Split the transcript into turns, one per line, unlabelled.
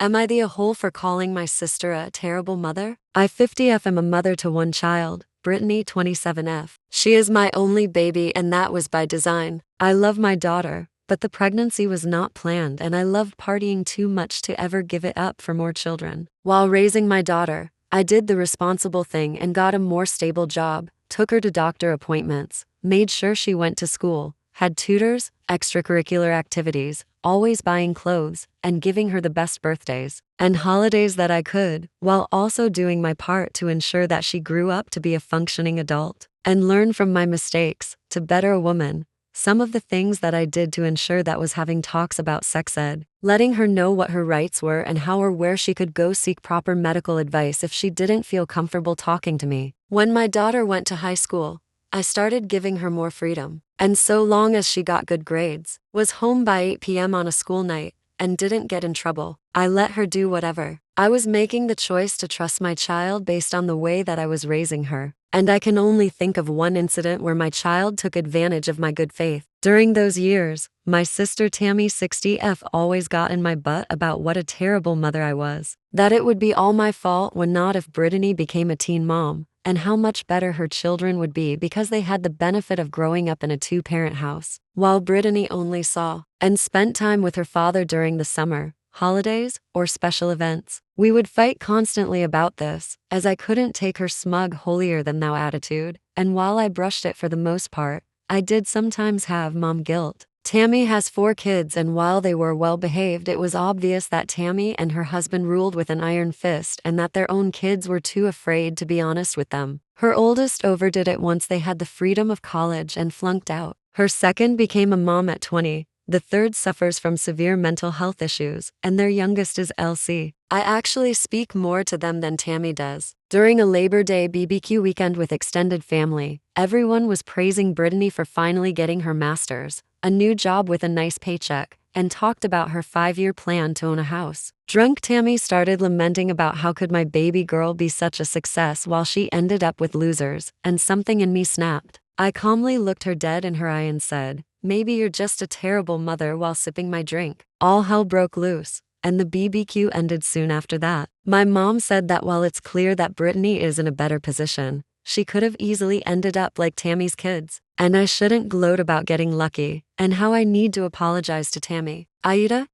Am I the a-hole for calling my sister a terrible mother? I 50F am a mother to one child, Brittany 27F. She is my only baby and that was by design. I love my daughter, but the pregnancy was not planned and I loved partying too much to ever give it up for more children. While raising my daughter, I did the responsible thing and got a more stable job, took her to doctor appointments, made sure she went to school, had tutors, extracurricular activities, always buying clothes, and giving her the best birthdays and holidays that I could, while also doing my part to ensure that she grew up to be a functioning adult and learn from my mistakes to better a woman. Some of the things that I did to ensure that was having talks about sex ed, letting her know what her rights were and how or where she could go seek proper medical advice if she didn't feel comfortable talking to me. When my daughter went to high school, I started giving her more freedom. And so long as she got good grades, was home by 8 p.m. on a school night, and didn't get in trouble, I let her do whatever. I was making the choice to trust my child based on the way that I was raising her. And I can only think of one incident where my child took advantage of my good faith. During those years, my sister Tammy 60F always got in my butt about what a terrible mother I was. That it would be all my fault when not if Brittany became a teen mom, and how much better her children would be because they had the benefit of growing up in a two-parent house, while Brittany only saw and spent time with her father during the summer, holidays, or special events. We would fight constantly about this, as I couldn't take her smug holier-than-thou attitude, and while I brushed it for the most part, I did sometimes have mom guilt. Tammy has 4 kids and while they were well behaved it was obvious that Tammy and her husband ruled with an iron fist and that their own kids were too afraid to be honest with them. Her oldest overdid it once they had the freedom of college and flunked out. Her second became a mom at 20. The third suffers from severe mental health issues, and their youngest is LC. I actually speak more to them than Tammy does. During a Labor Day BBQ weekend with extended family, everyone was praising Brittany for finally getting her master's, a new job with a nice paycheck, and talked about her 5-year plan to own a house. Drunk Tammy started lamenting about how could my baby girl be such a success while she ended up with losers, and something in me snapped. I calmly looked her dead in her eye and said, "Maybe you're just a terrible mother," while sipping my drink. All hell broke loose, and the BBQ ended soon after that. My mom said that while it's clear that Brittany is in a better position, she could have easily ended up like Tammy's kids, and I shouldn't gloat about getting lucky, and how I need to apologize to Tammy. AITA,